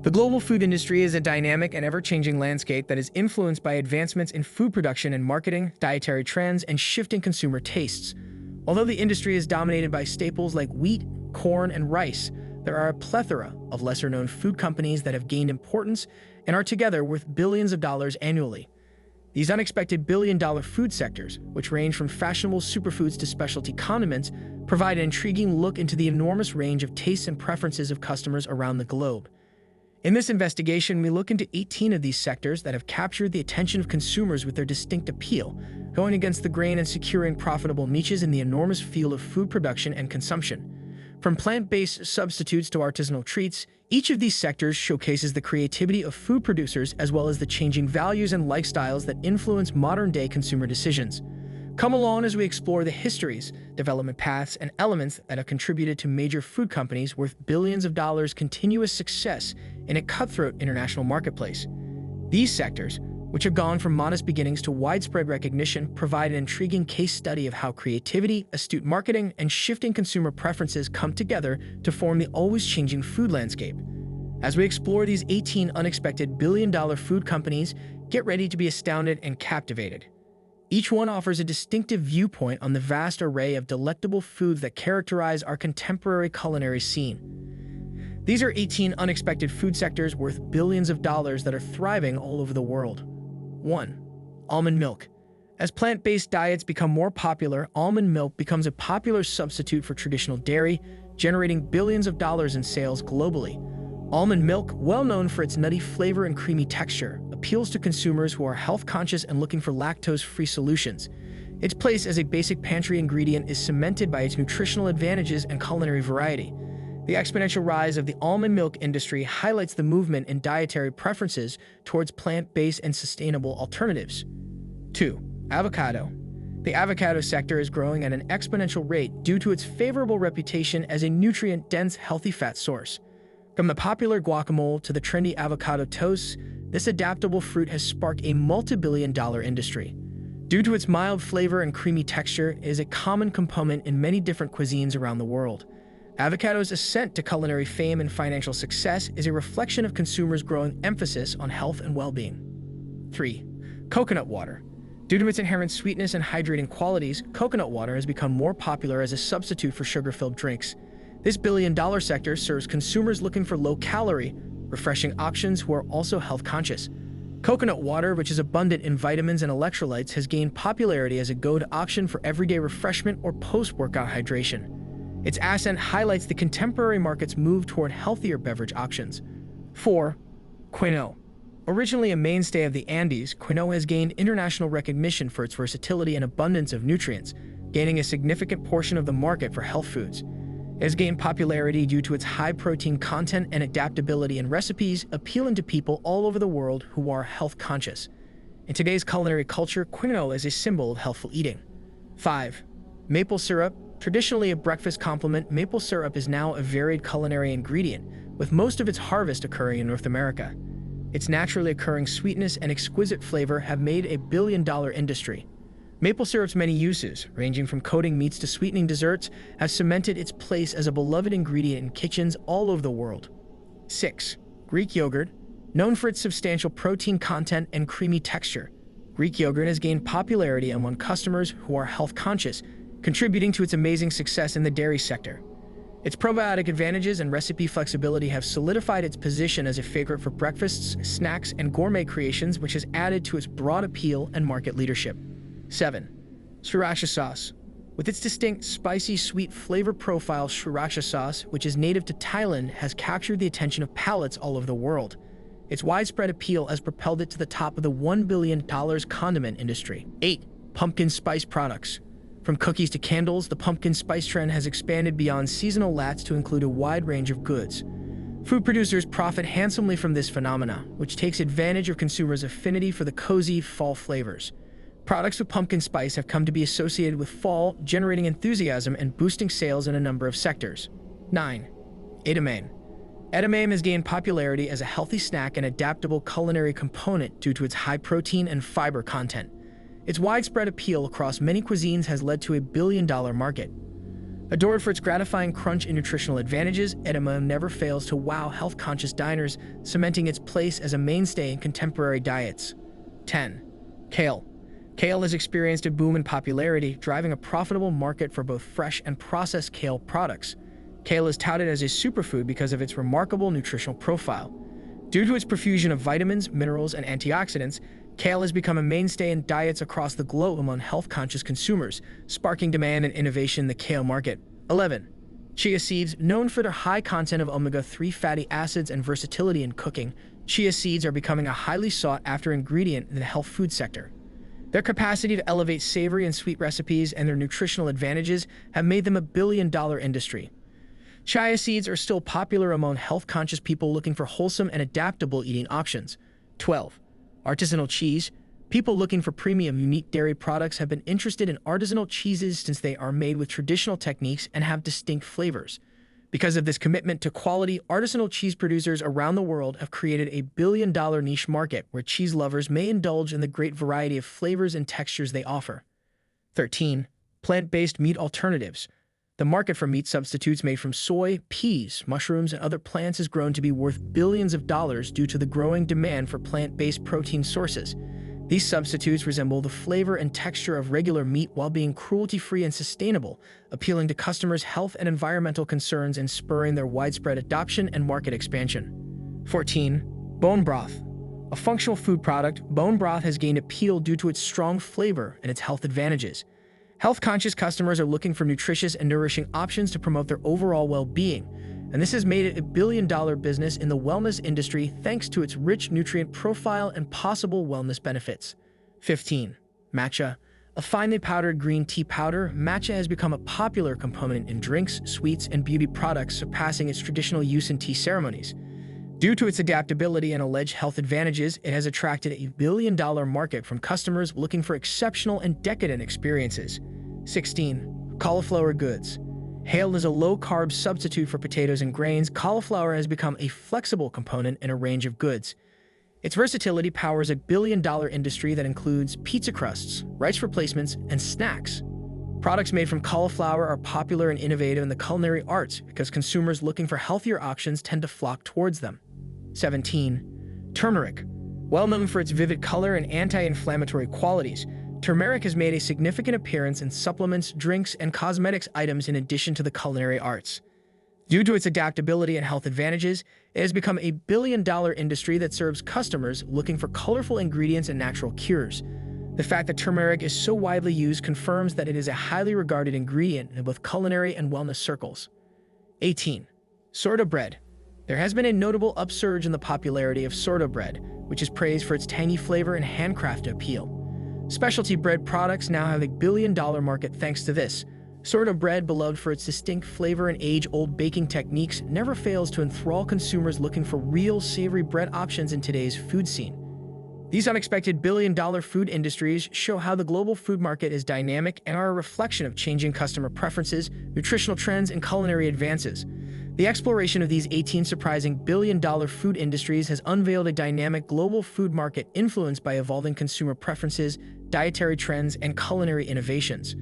The global food industry is a dynamic and ever-changing landscape that is influenced by advancements in food production and marketing, dietary trends, and shifting consumer tastes. Although the industry is dominated by staples like wheat, corn, and rice, there are a plethora of lesser-known food companies that have gained importance and are together worth billions of dollars annually. These unexpected billion-dollar food sectors, which range from fashionable superfoods to specialty condiments, provide an intriguing look into the enormous range of tastes and preferences of customers around the globe. In this investigation, we look into 18 of these sectors that have captured the attention of consumers with their distinct appeal, going against the grain and securing profitable niches in the enormous field of food production and consumption. From plant-based substitutes to artisanal treats, each of these sectors showcases the creativity of food producers as well as the changing values and lifestyles that influence modern-day consumer decisions. Come along as we explore the histories, development paths, and elements that have contributed to major food companies worth billions of dollars' continuous success in a cutthroat international marketplace. These sectors, which have gone from modest beginnings to widespread recognition, provide an intriguing case study of how creativity, astute marketing, and shifting consumer preferences come together to form the always-changing food landscape. As we explore these 18 unexpected billion-dollar food companies, get ready to be astounded and captivated. Each one offers a distinctive viewpoint on the vast array of delectable foods that characterize our contemporary culinary scene. These are 18 unexpected food sectors worth billions of dollars that are thriving all over the world. 1. Almond milk. As plant-based diets become more popular, almond milk becomes a popular substitute for traditional dairy, generating billions of dollars in sales globally. Almond milk, well known for its nutty flavor and creamy texture, appeals to consumers who are health-conscious and looking for lactose-free solutions. Its place as a basic pantry ingredient is cemented by its nutritional advantages and culinary variety. The exponential rise of the almond milk industry highlights the movement in dietary preferences towards plant-based and sustainable alternatives. 2. Avocado. The avocado sector is growing at an exponential rate due to its favorable reputation as a nutrient-dense, healthy fat source. From the popular guacamole to the trendy avocado toasts, this adaptable fruit has sparked a multi-billion-dollar industry. Due to its mild flavor and creamy texture, it is a common component in many different cuisines around the world. Avocado's ascent to culinary fame and financial success is a reflection of consumers' growing emphasis on health and well-being. 3. Coconut water. Due to its inherent sweetness and hydrating qualities, coconut water has become more popular as a substitute for sugar-filled drinks. This billion-dollar sector serves consumers looking for low-calorie, refreshing options who are also health-conscious. Coconut water, which is abundant in vitamins and electrolytes, has gained popularity as a go-to option for everyday refreshment or post-workout hydration. Its ascent highlights the contemporary market's move toward healthier beverage options. 4. Quinoa. Originally a mainstay of the Andes, quinoa has gained international recognition for its versatility and abundance of nutrients, gaining a significant portion of the market for health foods. It has gained popularity due to its high protein content and adaptability in recipes, appealing to people all over the world who are health-conscious. In today's culinary culture, quinoa is a symbol of healthful eating. 5. Maple syrup. Traditionally a breakfast complement, maple syrup is now a varied culinary ingredient, with most of its harvest occurring in North America. Its naturally occurring sweetness and exquisite flavor have made a billion-dollar industry. Maple syrup's many uses, ranging from coating meats to sweetening desserts, have cemented its place as a beloved ingredient in kitchens all over the world. 6. Greek yogurt. Known for its substantial protein content and creamy texture, Greek yogurt has gained popularity among customers who are health-conscious, contributing to its amazing success in the dairy sector. Its probiotic advantages and recipe flexibility have solidified its position as a favorite for breakfasts, snacks, and gourmet creations, which has added to its broad appeal and market leadership. 7. Sriracha sauce. With its distinct, spicy, sweet flavor profile, sriracha sauce, which is native to Thailand, has captured the attention of palates all over the world. Its widespread appeal has propelled it to the top of the $1 billion condiment industry. 8. Pumpkin spice products. From cookies to candles, the pumpkin spice trend has expanded beyond seasonal lats to include a wide range of goods. Food producers profit handsomely from this phenomena, which takes advantage of consumers' affinity for the cozy fall flavors. Products with pumpkin spice have come to be associated with fall, generating enthusiasm and boosting sales in a number of sectors. 9. Edamame. Edamame has gained popularity as a healthy snack and adaptable culinary component due to its high protein and fiber content. Its widespread appeal across many cuisines has led to a billion-dollar market. Adored for its gratifying crunch and nutritional advantages, edamame never fails to wow health-conscious diners, cementing its place as a mainstay in contemporary diets. 10. Kale. Kale has experienced a boom in popularity, driving a profitable market for both fresh and processed kale products. Kale is touted as a superfood because of its remarkable nutritional profile. Due to its profusion of vitamins, minerals, and antioxidants, kale has become a mainstay in diets across the globe among health-conscious consumers, sparking demand and innovation in the kale market. 11. Chia seeds. Known for their high content of omega-3 fatty acids and versatility in cooking, chia seeds are becoming a highly sought-after ingredient in the health food sector. Their capacity to elevate savory and sweet recipes and their nutritional advantages have made them a billion-dollar industry. Chia seeds are still popular among health-conscious people looking for wholesome and adaptable eating options. 12. Artisanal cheese. People looking for premium, unique dairy products have been interested in artisanal cheeses since they are made with traditional techniques and have distinct flavors. Because of this commitment to quality, artisanal cheese producers around the world have created a billion-dollar niche market where cheese lovers may indulge in the great variety of flavors and textures they offer. 13. Plant-based meat alternatives. The market for meat substitutes made from soy, peas, mushrooms, and other plants has grown to be worth billions of dollars due to the growing demand for plant-based protein sources. These substitutes resemble the flavor and texture of regular meat while being cruelty-free and sustainable, appealing to customers' health and environmental concerns and spurring their widespread adoption and market expansion. 14. Bone broth. A functional food product, bone broth has gained appeal due to its strong flavor and its health advantages. Health-conscious customers are looking for nutritious and nourishing options to promote their overall well-being, and this has made it a billion-dollar business in the wellness industry thanks to its rich nutrient profile and possible wellness benefits. 15. Matcha. A finely powdered green tea powder, matcha has become a popular component in drinks, sweets, and beauty products, surpassing its traditional use in tea ceremonies. Due to its adaptability and alleged health advantages, it has attracted a billion-dollar market from customers looking for exceptional and decadent experiences. 16. Cauliflower goods. Hailed as a low-carb substitute for potatoes and grains, cauliflower has become a flexible component in a range of goods. Its versatility powers a billion-dollar industry that includes pizza crusts, rice replacements, and snacks. Products made from cauliflower are popular and innovative in the culinary arts because consumers looking for healthier options tend to flock towards them. 17. Turmeric. Well known for its vivid color and anti-inflammatory qualities, turmeric has made a significant appearance in supplements, drinks, and cosmetics items in addition to the culinary arts. Due to its adaptability and health advantages, it has become a billion-dollar industry that serves customers looking for colorful ingredients and natural cures. The fact that turmeric is so widely used confirms that it is a highly regarded ingredient in both culinary and wellness circles. 18. Sourdough bread. There has been a notable upsurge in the popularity of sourdough bread, which is praised for its tangy flavor and handcrafted appeal. Specialty bread products now have a billion-dollar market thanks to this. Sourdough bread, beloved for its distinct flavor and age-old baking techniques, never fails to enthrall consumers looking for real savory bread options in today's food scene. These unexpected billion-dollar food industries show how the global food market is dynamic and are a reflection of changing customer preferences, nutritional trends, and culinary advances. The exploration of these 18 surprising billion-dollar food industries has unveiled a dynamic global food market influenced by evolving consumer preferences, dietary trends, and culinary innovations.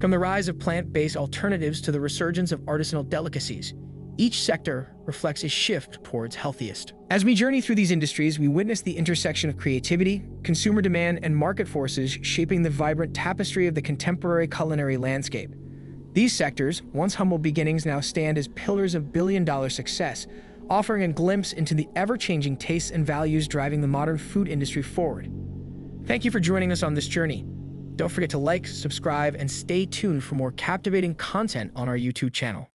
From the rise of plant-based alternatives to the resurgence of artisanal delicacies, each sector reflects a shift towards healthiest. As we journey through these industries, we witness the intersection of creativity, consumer demand, and market forces shaping the vibrant tapestry of the contemporary culinary landscape. These sectors, once humble beginnings, now stand as pillars of billion-dollar success, offering a glimpse into the ever-changing tastes and values driving the modern food industry forward. Thank you for joining us on this journey. Don't forget to like, subscribe, and stay tuned for more captivating content on our YouTube channel.